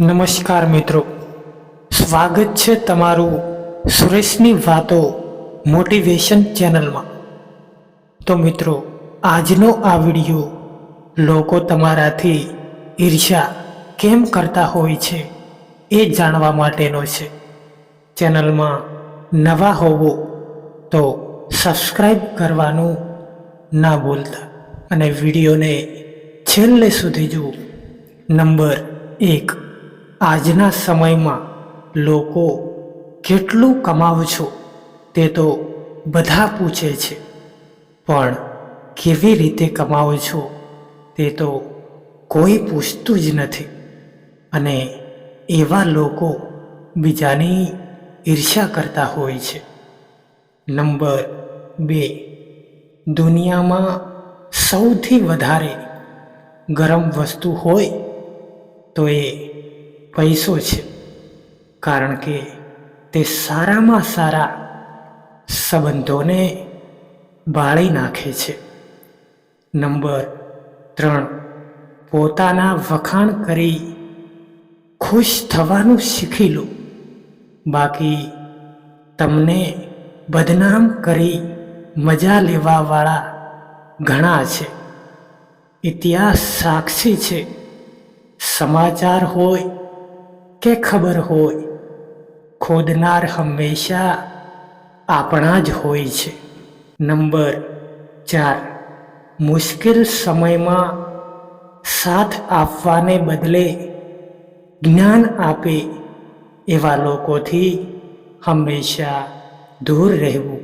નમસ્કાર મિત્રો, સ્વાગત છે તમારું સુરેશની વાતો મોટિવેશન ચેનલમાં। તો મિત્રો, આજનો આ વિડિયો લોકો તમારાથી ઈર્ષ્યા કેમ કરતા હોય છે એ જાણવા માટેનો છે। ચેનલમાં નવા હોવો તો સબસ્ક્રાઈબ કરવાનું ના ભૂલતા અને વિડીયોને છેલ્લે સુધી જુઓ। નંબર 1, આજના સમયમાં લોકો કેટલું કમાવો છો તે તો બધા પૂછે છે, પણ કેવી રીતે કમાવો છો તે તો કોઈ પૂછતું જ નથી। અને એવા લોકો બીજાની ઈર્ષ્યા કરતા હોય છે। નંબર 2, દુનિયામાં સૌથી વધારે ગરમ વસ્તુ હોય તો એ પૈસો છે, કારણ કે તે સારામાં સારા સંબંધોને બાળી નાખે છે। નંબર 3, પોતાના વખાણ કરી ખુશ થવાનું શીખી લો, બાકી તમને બદનામ કરી મજા લેવાવાળા ઘણા છે। ઇતિહાસ સાક્ષી છે, સમાચાર હોય કે ખબર હોય, ખોદનાર હંમેશા આપણા જ હોય છે। નંબર 4, મુશ્કેલ સમયમાં સાથ આપવાને બદલે જ્ઞાન આપે એવા લોકોથી હંમેશા દૂર રહેવું।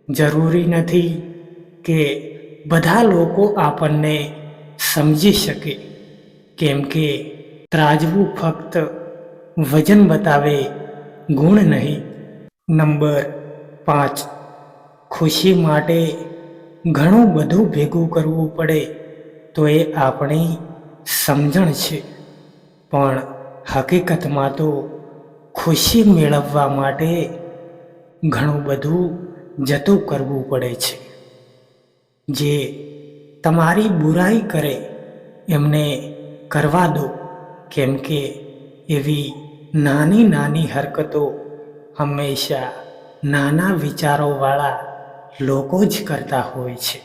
જરૂરી નથી કે બધા લોકો આપણને સમજી શકે, કેમ કે ત્રાજવું ફક્ત વજન બતાવે, ગુણ નહીં। નંબર 5, ખુશી માટે ઘણું બધું ભેગું કરવું પડે તો એ આપણી સમજણ છે, પણ હકીકતમાં તો ખુશી મેળવવા માટે ઘણું બધું જતું કરવું પડે છે। જે તમારી બુરાઈ કરે એમને કરવા દો, કેમ કે એવી નાની નાની હરકતો હંમેશા નાના વિચારોવાળા લોકો જ કરતા હોય છે।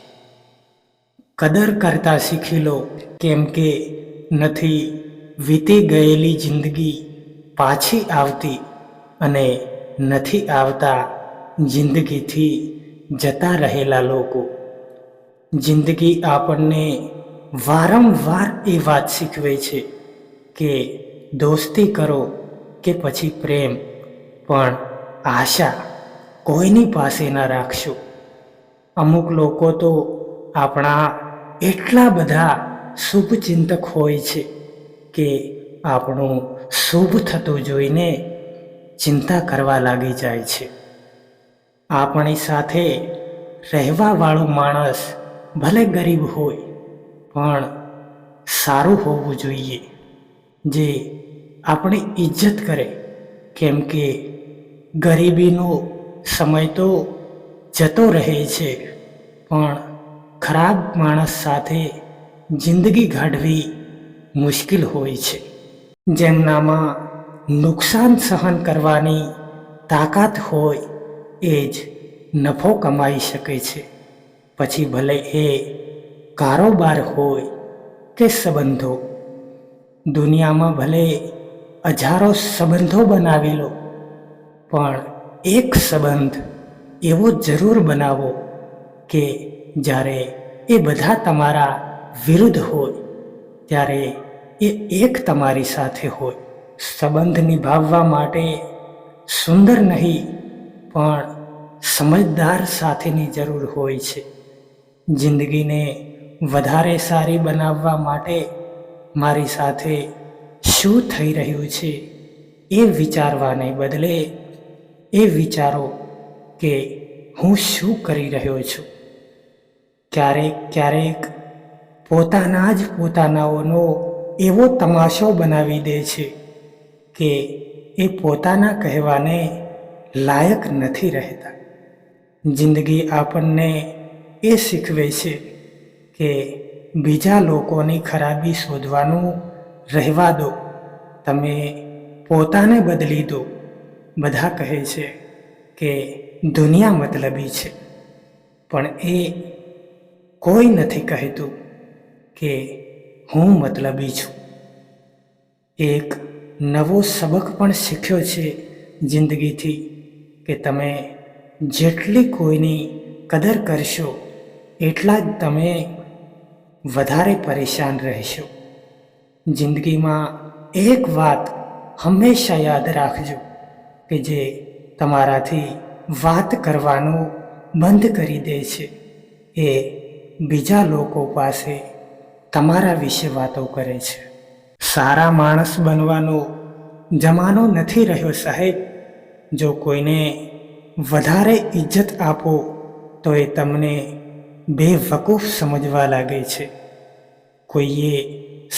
કદર કરતા શીખી લો, કેમ કે નથી વીતી ગયેલી જિંદગી પાછી આવતી અને નથી આવતા જિંદગીથી જતા રહેલા લોકો। જિંદગી આપણને વારંવાર એ વાત શીખવે છે કે દોસ્તી કરો કે પછી પ્રેમ, પણ આશા કોઈની પાસે ન રાખશો। અમુક લોકો તો આપણા એટલા બધા શુભચિંતક હોય છે કે આપણું શુભ થતું જોઈને ચિંતા કરવા લાગી જાય છે। આપણી સાથે રહેવાવાળો માણસ ભલે ગરીબ હોય પણ સારું હોવું જોઈએ, જે આપણી ઇજ્જત કરે, કેમ કે ગરીબીનો સમય તો જતો રહે છે, પણ ખરાબ માણસ સાથે જિંદગી કાઢવી મુશ્કેલ હોય છે। જેમનામાં નુકસાન સહન કરવાની તાકાત હોય એ જ નફો કમાઈ શકે છે, પછી ભલે એ કારોબાર હોય કે સંબંધો। દુનિયામાં ભલે હજારો સંબંધો બનાવી લો, પણ એક સંબંધ એવો જરૂર બનાવો કે જ્યારે એ બધા તમારા વિરુદ્ધ હોય ત્યારે એ એક તમારી સાથે હોય। સંબંધ નિભાવવા માટે સુંદર નહીં પણ સમજદાર સાથેની જરૂર હોય છે। જિંદગીને વધારે સારી બનાવવા માટે મારી સાથે શું થઈ રહ્યું છે એ વિચારવાને બદલે એ વિચારો કે હું શું કરી રહ્યો છું। ક્યારેક ક્યારેક પોતાના જ પોતાનાઓનો એવો તમાશો બનાવી દે છે કે એ પોતાના કહેવાને લાયક નથી રહેતા। જિંદગી આપણને એ શીખવે છે કે બીજા લોકોની ખરાબી શોધવાનું રહેવા દો, તમે પોતાને બદલી દો. બધા કહે છે કે દુનિયા મતલબી છે, પણ એ કોઈ નથી કહેતું કે હું મતલબી છું. એક નવો સબક પણ શીખ્યો છે જિંદગીથી કે તમે જેટલી કોઈની કદર કરશો એટલા જ તમે વધારે પરેશાન રહેશો. જિંદગીમાં એક વાત હંમેશા યાદ રાખજો કે જે તમારાથી વાત કરવાનું બંધ કરી દે છે એ બીજા લોકો પાસે તમારા વિશે વાતો કરે છે. સારા માણસ બનવાનો જમાનો નથી રહ્યો સાહેબ. જો કોઈને વધારે ઇજ્જત આપો તો એ તમને બેવકૂફ સમજવા લાગે છે. કોઈએ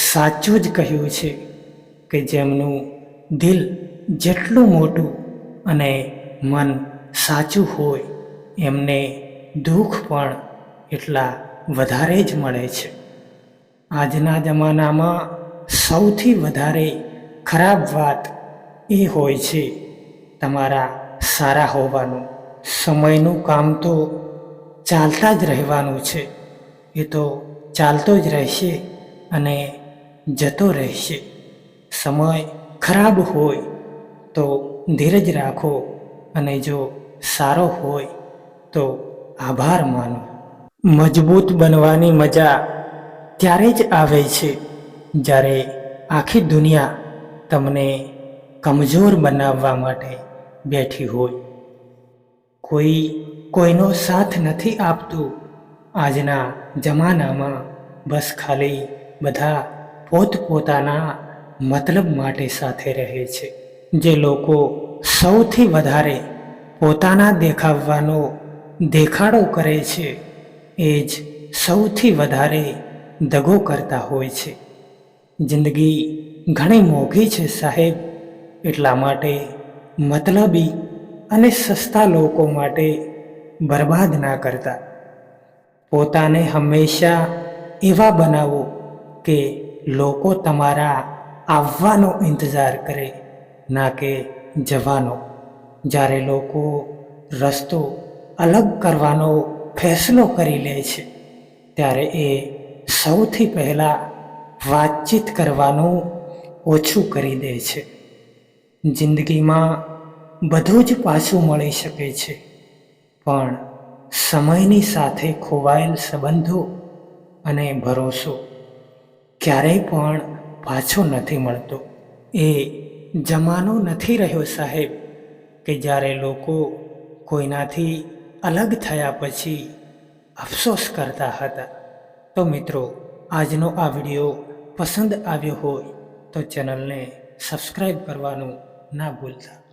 સાચું જ કહ્યું છે કે જેમનું દિલ જેટલું મોટું અને મન સાચું હોય એમને દુઃખ પણ એટલા વધારે જ મળે છે. આજના જમાનામાં સૌથી વધારે ખરાબ વાત એ હોય છે તમારા સારા હોવાનું. સમયનું કામ તો ચાલતા જ રહેવાનું છે. એ તો ચાલતો જ રહેશે અને જતો રહેશે. સમય ખરાબ હોય તો ધીરજ રાખો અને જો સારો હોય તો આભાર માનો. મજબૂત બનવાની મજા ત્યારે જ આવે છે જ્યારે આખી દુનિયા તમને કમજોર બનાવવા માટે બેઠી હોય. કોઈ કોઈનો સાથ નથી આપતું આજના જમાનામાં. બસ ખાલી બધા પોતપોતાના મતલબ માટે સાથે રહે છે. જે લોકો સૌથી વધારે પોતાના દેખાવાનો દેખાડો કરે છે એ જ સૌથી વધારે દગો કરતા હોય છે. જિંદગી ઘણી મોંઘી છે સાહેબ, એટલા માટે મતલબી અને સસ્તા લોકો માટે બરબાદ ના કરતા. પોતાને હંમેશા એવા બનાવો કે લોકો તમારા આવવાનો ઇંતજાર કરે, ના કે જવાનો. જ્યારે લોકો રસ્તો અલગ કરવાનો ફેસલો કરી લે છે ત્યારે એ સૌથી પહેલાં વાતચીત કરવાનું ઓછું કરી દે છે. જિંદગીમાં બધું જ પાછું મળી શકે છે, પણ સમયની સાથે ખોવાયેલ સંબંધો અને ભરોસો ક્યારેય પણ પાછો નથી મળતો. એ જમાનો નથી રહ્યો સાહેબ કે જ્યારે લોકો કોઈનાથી અલગ થયા પછી અફસોસ કરતા હતા. તો મિત્રો, આજનો આ વિડીયો પસંદ આવ્યો હોય તો ચેનલને સબસ્ક્રાઈબ કરવાનું ના ભૂલતા.